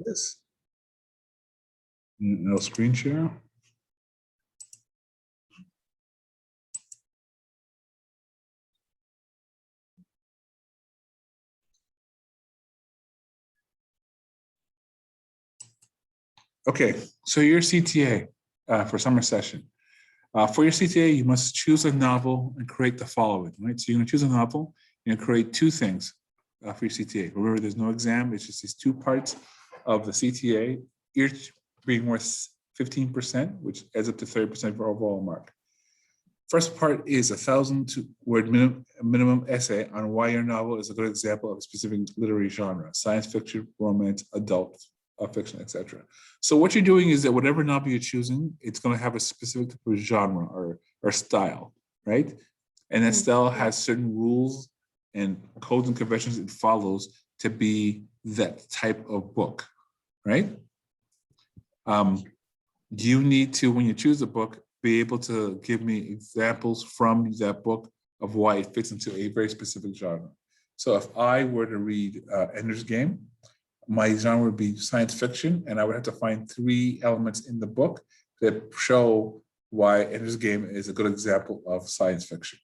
this. No screen share. Okay, so your CTA for summer session. For your CTA, you must choose a novel and create the following, right? So you're gonna choose a novel, you're gonna create two things for your CTA. Remember, there's no exam, it's just these two parts of the CTA, each being worth 15%, which adds up to 30% for overall mark. First part is 1,000-word minimum essay on why your novel is a good example of a specific literary genre, science fiction, romance, adult fiction, etc. So what you're doing is that whatever novel you're choosing, it's going to have a specific type of genre or style, right? And that style has certain rules and codes and conventions it follows to be that type of book, right? You need to, when you choose a book, be able to give me examples from that book of why it fits into a very specific genre. So if I were to read Ender's Game, my genre would be science fiction, and I would have to find 3 elements in the book that show why Ender's Game is a good example of science fiction.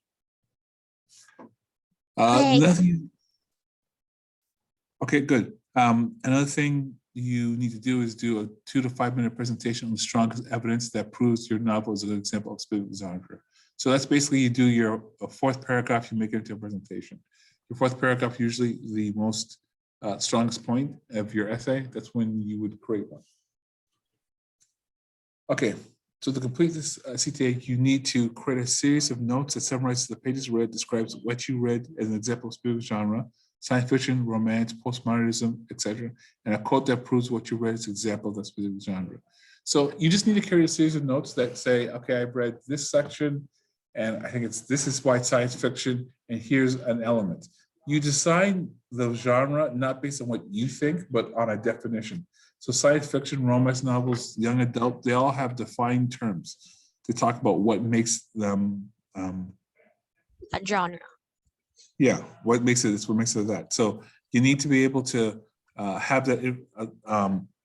Okay, good. Another thing you need to do is do a 2 to 5 minute presentation on the strongest evidence that proves your novel is a good example of specific genre. So that's basically you do your 4th paragraph, you make it into a presentation. Your 4th paragraph, usually the most strongest point of your essay, that's when you would create one. Okay, so to complete this CTA, you need to create a series of notes that summarizes the pages read, describes what you read as an example of specific genre, science fiction, romance, postmodernism, etc., and a quote that proves what you read as an example of that specific genre. So you just need to carry a series of notes that say, okay, I've read this section, and I think this is why it's science fiction, and here's an element. You decide the genre not based on what you think, but on a definition. So science fiction, romance novels, young adult, they all have defined terms to talk about what makes them a genre. Yeah, what makes it that. So you need to be able to have that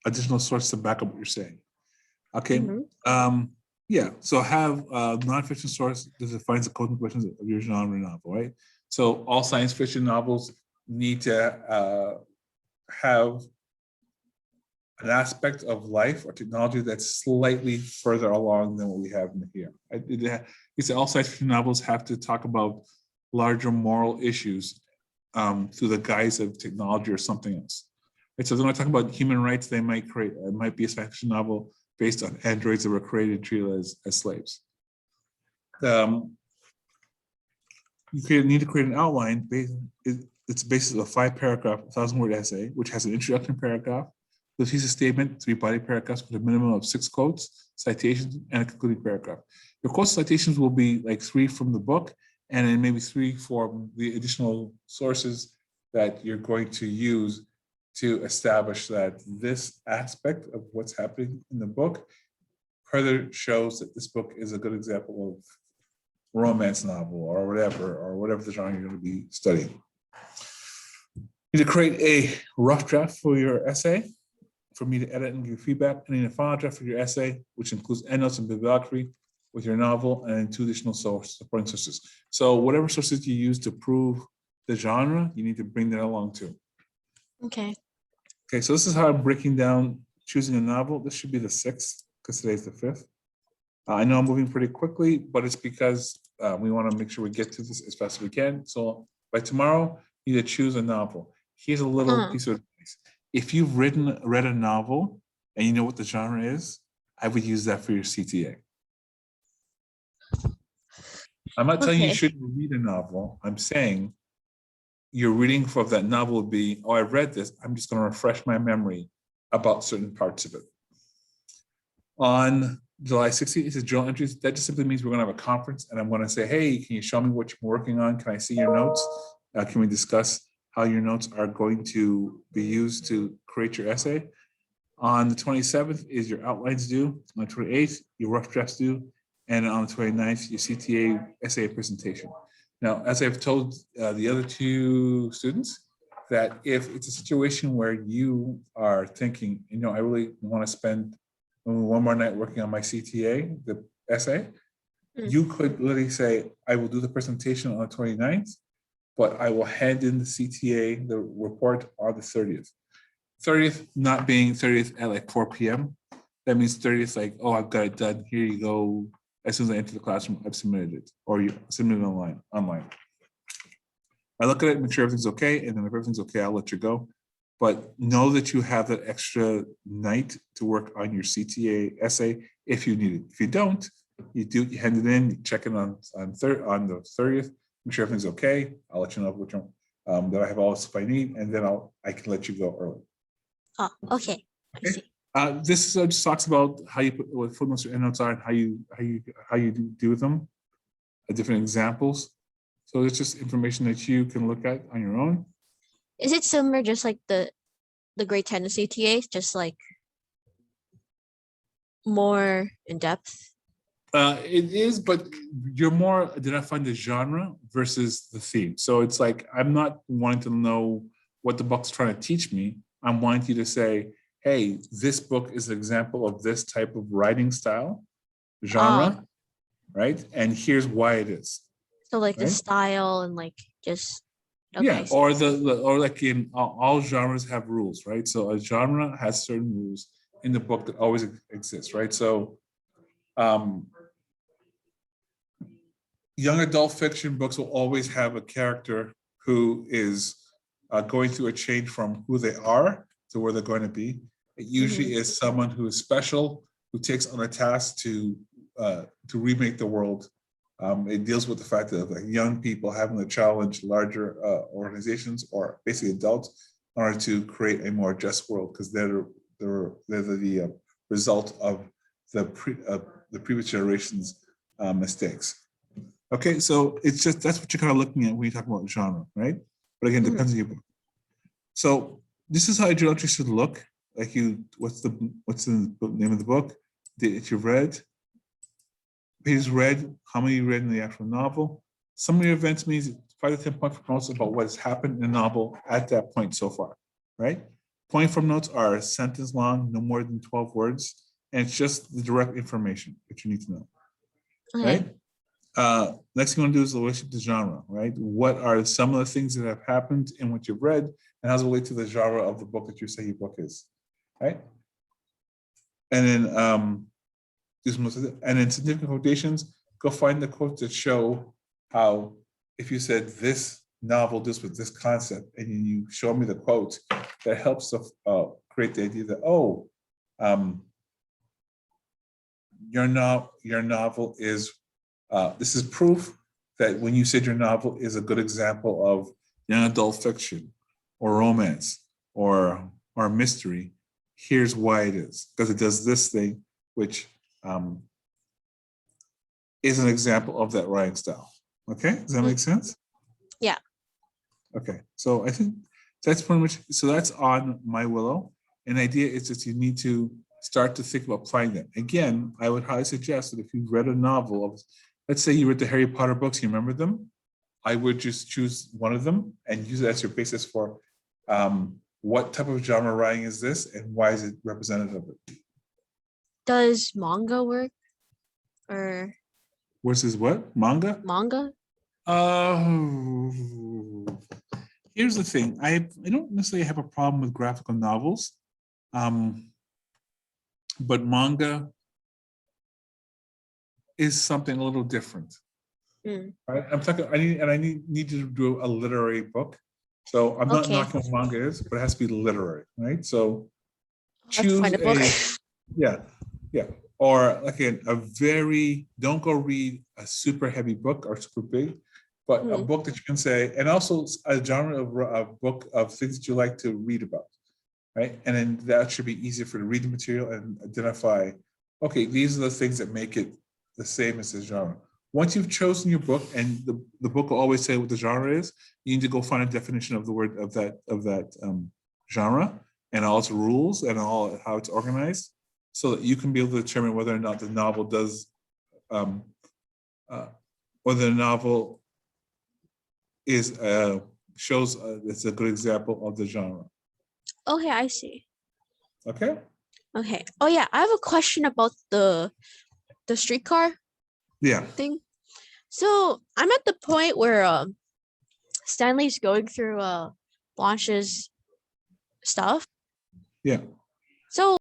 additional source to back up what you're saying. Okay. Yeah, so have a nonfiction source that defines the coding questions of your genre novel, right? So all science fiction novels need to have an aspect of life or technology that's slightly further along than what we have in here. You say all science fiction novels have to talk about larger moral issues through the guise of technology or something else. Right? So if they're not talking about human rights, they might create, it might be a science fiction novel based on androids that were created and treated as slaves. You need to create an outline. It's based on a 5-paragraph, 1,000-word essay, which has an introduction paragraph, the thesis statement, 3 body paragraphs with a minimum of 6 quotes, citations, and a concluding paragraph. Your quote citations will be like 3 from the book, and then maybe 3 for the additional sources that you're going to use to establish that this aspect of what's happening in the book further shows that this book is a good example of romance novel or whatever the genre you're going to be studying. You need to create a rough draft for your essay for me to edit and give feedback, and then a final draft for your essay, which includes endnotes and bibliography with your novel and 2 additional supporting sources. So whatever sources you use to prove the genre, you need to bring that along too. Okay. Okay, so this is how I'm breaking down choosing a novel. This should be the 6th because today's the 5th. I know I'm moving pretty quickly, but it's because we want to make sure we get to this as fast as we can. So by tomorrow, you need to choose a novel. Here's a little piece of advice. If you've read a novel and you know what the genre is, I would use that for your CTA. I'm not telling you shouldn't read a novel. I'm saying your reading for that novel would be, oh, I've read this. I'm just going to refresh my memory about certain parts of it. On July 16th, it's a journal entries. That just simply means we're going to have a conference, and I'm going to say, hey, can you show me what you're working on? Can I see your notes? Can we discuss how your notes are going to be used to create your essay? On the 27th is your outlines due. On the 28th, your rough drafts due. And on the 29th, your CTA essay presentation. Now, as I've told the other 2 students, that if it's a situation where you are thinking, I really want to spend one more night working on my CTA, the essay, you could literally say, I will do the presentation on the 29th, but I will hand in the CTA, the report, on the 30th. 30th not being 30th at like 4 p.m. That means 30th like, oh, I've got it done. Here you go. As soon as I enter the classroom, I've submitted it, or you submit it online. I look at it, make sure everything's okay, and then if everything's okay, I'll let you go. But know that you have that extra night to work on your CTA essay if you need it. If you don't, you hand it in, you check it on the 30th, make sure everything's okay. I'll let you know which one that I have all the stuff I need, and then I can let you go early. Oh, okay. I see. This just talks about how you put what footnotes or endnotes are and how you do them, different examples. So it's just information that you can look at on your own. Is it similar, just like the grade 10 CTA, just like more in depth? It is, but you're more identifying the genre versus the theme. So it's like, I'm not wanting to know what the book's trying to teach me. I'm wanting you to say, hey, this book is an example of this type of writing style, genre, right? And here's why it is. So like the right? style and like just, okay. Yeah, or or like in all genres have rules, right? So a genre has certain rules in the book that always exist, right? So young adult fiction books will always have a character who is going through a change from who they are to where they're going to be. It usually is someone who is special, who takes on a task to remake the world. It deals with the fact that like, young people having to challenge larger organizations or basically adults in order to create a more just world, because they're the result of the previous generation's mistakes. Okay, so it's just that's what you're kind of looking at when you talk about genre, right? But again, depends on your book. So this is how a journal entry should look. Like what's the name of the book that you've read? Pages read, how many you read in the actual novel. Summary events means 5 to 10 point from notes about what has happened in the novel at that point so far, right? Point from notes are a sentence long, no more than 12 words, and it's just the direct information that you need to know, right? Next thing you want to do is the relationship to genre, right? What are some of the things that have happened in what you've read, and how does it relate to the genre of the book that you say your book is, right? And then significant quotations, go find the quotes that show how, if you said this novel deals with this concept, and you show me the quote, that helps to create the idea that, your novel is, this is proof that when you said your novel is a good example of young adult fiction or romance or mystery, here's why it is, because it does this thing, which is an example of that writing style. Okay, does that make sense? Yeah. Okay, so I think that's pretty much, so that's on My Willow. And the idea is that you need to start to think about applying that. Again, I would highly suggest that if you've read a novel of, let's say you read the Harry Potter books, you remember them, I would just choose one of them and use it as your basis for what type of genre writing is this and why is it representative of it? Does manga work? Or versus what? Manga? manga? Here's the thing. I don't necessarily have a problem with graphical novels, but manga is something a little different. Right? I'm talking. I need to do a literary book. So I'm not knocking what manga is, but it has to be literary, right? So choose find a book. yeah. Or again, don't go read a super heavy book or super big, but a book that you can say, and also a genre of a book of things that you like to read about, right? And then that should be easier for you to read the material and identify, okay, these are the things that make it the same as the genre. Once you've chosen your book, and the book will always say what the genre is, you need to go find a definition of the word of that genre and all its rules and all how it's organized, so that you can be able to determine whether or not the novel does, whether the novel is shows it's a good example of the genre. Okay, I see. Okay. Okay. Oh yeah, I have a question about the streetcar Yeah. thing. So I'm at the point where Stanley's going through Blanche's stuff. Yeah. So